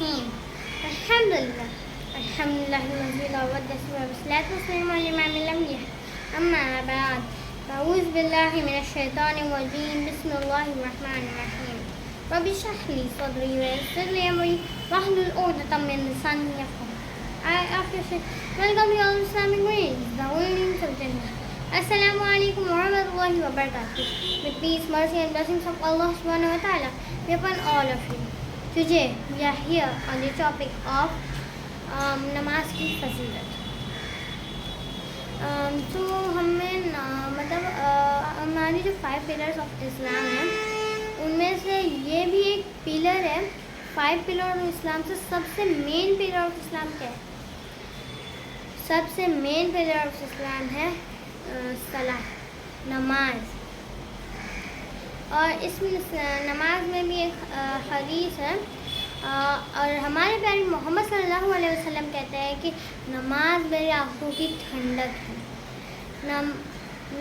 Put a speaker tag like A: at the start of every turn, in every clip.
A: الرحيم الحمد لله الذي لا ود سوى والصلاة والسلام على الإمام الأنبياء أما بعد أعوذ بالله من الشيطان الرجيم بسم الله الرحمن الرحيم رب اشرح لي صدري ويسر لي أمري واحلل عقدة من لساني يفقهوا Welcome to all Islamic Marines, the only means of Jannah. Assalamu alaikum wa rahmatullahi wa barakatuh. With peace, mercy and blessings of Allah subhanahu wa ta'ala be upon all of you. Today we are here on the topic of namaz की फजीलत. तो हमें हमारी जो 5 pillars of Islam हैं उनमें से ये भी एक पिलर है. 5 पिलर ऑफ इस्लाम से सबसे मेन पिलर ऑफ इस्लाम क्या है? सबसे मेन पिलर ऑफ इस्लाम है सलाह, नमाज. और इस नमाज में भी एक हदीस है और हमारे प्यारे मोहम्मद सल्लल्लाहु अलैहि वसल्लम कहते हैं कि नमाज मेरी आँखों की ठंडक है.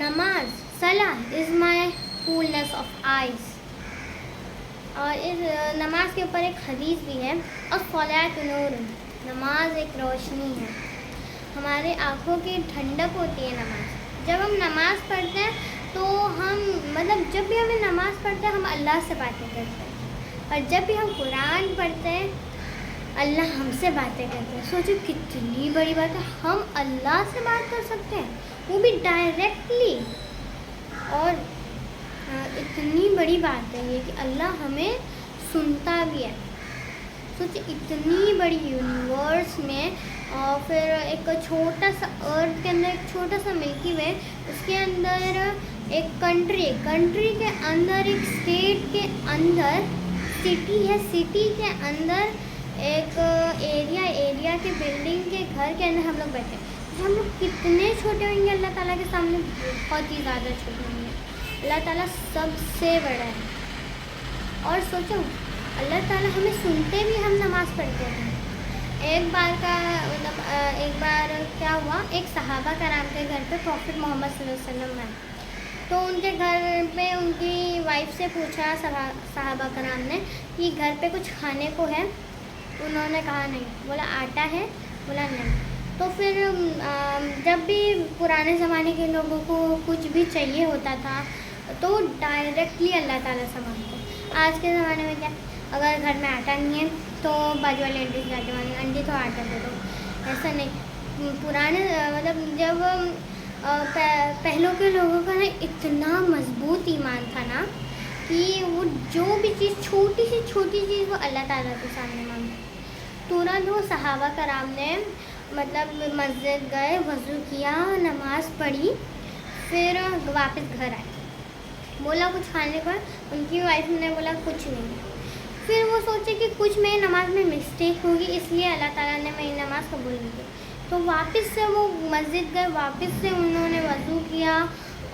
A: नमाज सलाह is my coolness of eyes. और इस नमाज के ऊपर एक हदीस भी है अस्सलातु नूर, नमाज एक रोशनी है. हमारे आँखों की ठंडक होती है नमाज. जब हम नमाज़ पढ़ते हैं तो हम जब भी हमें नमाज़ पढ़ते हैं हम अल्लाह से बातें करते हैं, और जब भी हम कुरान पढ़ते हैं अल्लाह हमसे बातें करते हैं. सोचो कितनी बड़ी बात है, हम अल्लाह से बात कर सकते हैं, वो भी डायरेक्टली. और इतनी बड़ी बात है ये कि अल्लाह हमें सुनता भी है. सोचिए इतनी बड़ी यूनिवर्स में और फिर एक छोटा सा अर्थ के अंदर एक छोटा सा मिल्की वे, उसके अंदर एक कंट्री के अंदर एक स्टेट के अंदर सिटी है, सिटी के अंदर एक एरिया के बिल्डिंग के घर के अंदर हम लोग बैठे हैं. तो हम लोग कितने छोटे होंगे अल्लाह ताला के सामने? बहुत ही ज़्यादा छोटे होंगे. अल्लाह ताला सबसे बड़ा है. और सोचो अल्लाह ताला हमें सुनते भी हम नमाज़ पढ़ते हैं. एक बार क्या हुआ, एक सहाबा कराम के घर पे प्रॉफिट मोहम्मद सल्लल्लाहु अलैहि वसल्लम आए. तो उनके घर पे उनकी वाइफ से पूछा सहाबा कराम ने कि घर पे कुछ खाने को है? उन्होंने कहा नहीं. बोला आटा है? बोला नहीं. तो फिर जब भी पुराने ज़माने के लोगों को कुछ भी चाहिए होता था तो डायरेक्टली अल्लाह ताला से मांगते. आज के ज़माने में क्या, अगर घर में आटा नहीं है तो बाजू वाले आंटी से जाके मांगे, आंटी तो आटा दे दो. ऐसा नहीं. पुराने जब पहलों के लोगों का ना इतना मजबूत ईमान था ना कि वो जो भी चीज़ छोटी चीज़ वो अल्लाह ताला के सामने मांगते. तुरंत वो सहाबा कराम ने मस्जिद गए, वज़ू किया, नमाज़ पढ़ी, फिर वापस घर आए. बोला कुछ खाने पर? उनकी वाइफ ने बोला कुछ नहीं. फिर वो सोचे कि कुछ मेरी नमाज में मिस्टेक होगी इसलिए अल्लाह ताला ने मेरी नमाज़ कबूल नहीं की. तो वापस से वो मस्जिद गए, वापस से उन्होंने वज़ू किया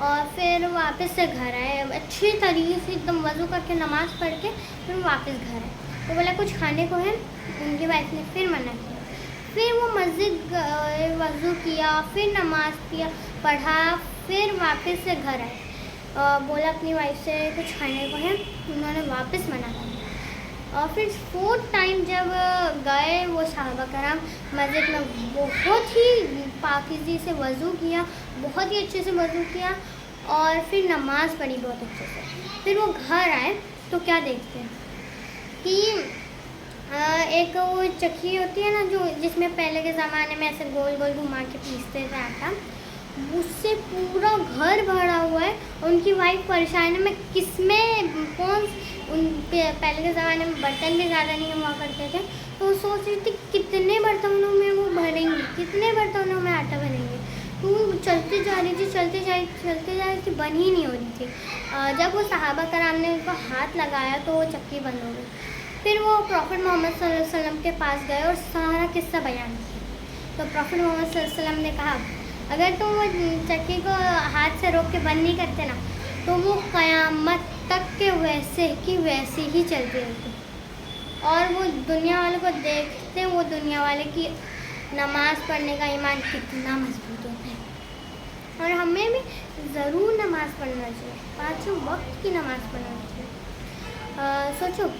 A: और फिर वापस से घर आए. अच्छे तरीके से एकदम वज़ू करके नमाज़ पढ़ के फिर वापस घर आए. तो बोला कुछ खाने को है? उनकी वाइफ ने फिर मना किया. फिर वो मस्जिद गए, वज़ू किया, फिर नमाज़ पढ़ा, फिर वापस से घर आए. बोला अपनी वाइफ से कुछ खाने को है? उन्होंने वापस मना कर दिया. और फिर 4th टाइम जब गए वो सहाबा कराम मस्जिद में, बहुत ही पाकीज़ी से वज़ू किया, बहुत ही अच्छे से वज़ू किया और फिर नमाज़ पढ़ी बहुत अच्छे से. फिर वो घर आए तो क्या देखते हैं कि एक वो चक्की होती है ना जो जिसमें पहले के ज़माने में ऐसे गोल गोल घुमा के पीसते थे आटा, उससे पूरा घर भरा हुआ है. उनकी वाइफ परेशान है, मैं पहले के ज़माने में बर्तन भी ज़्यादा नहीं हुआ करते थे, तो वो सोच रही थी कितने बर्तनों में वो भरेंगे, कितने बर्तनों में आटा भरेंगे. तो वो चलते जा रही थी, बन ही नहीं हो रही थी. जब वो सहाबा कराम ने उनको हाथ लगाया तो वो चक्की बंद हो गई. फिर वो प्रॉफिट मोहम्मद सल्लल्लाहु अलैहि वसल्लम के पास गए और सारा किस्सा बयान किया. तो प्रॉफिट मोहम्मद सल्लल्लाहु अलैहि वसल्लम ने कहा अगर तुम वो चक्की को हाथ से रोक के बंद नहीं करते ना तो वो क़यामत तक के वैसे ही चलती रहती. और वो दुनिया वालों को देखते वो दुनिया वाले की नमाज़ पढ़ने का ईमान कितना मजबूत होता है. और हमें भी ज़रूर नमाज़ पढ़ना चाहिए, 5 वक्त की नमाज़ पढ़ना चाहिए. सोचो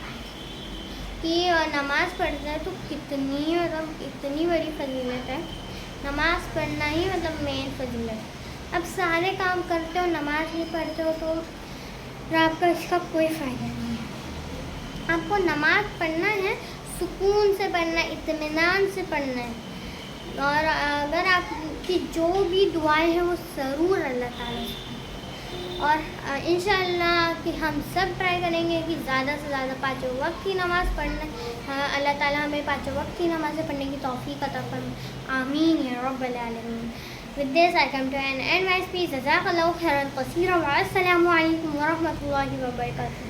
A: کہ نماز پڑھتا ہے تو کتنی اتنی بڑی فضیلت ہے. نماز پڑھنا ہی مین فضیلت ہے. اب سارے کام کرتے ہو نماز نہیں پڑھتے ہو تو آپ کا اس کا کوئی فائدہ نہیں ہے. آپ کو نماز پڑھنا ہے، سکون سے پڑھنا ہے، اطمینان سے پڑھنا ہے. اور اگر آپ کی جو بھی دعائیں ہیں وہ ضرور اللہ تعالیٰ سے. اور انشاءاللہ کہ ہم سب ٹرائی کریں گے کہ زیادہ سے زیادہ 5 وقت کی نماز پڑھنا. اللہ تعالیٰ ہمیں 5 وقت کی نمازیں پڑھنے کی توفیق عطا فرمائے. آمین یا رب العالمین. With this I come to an end my speech. جزاک اللہ خیرا کثیرا. السلام علیکم ورحمۃ اللہ وبرکاتہ.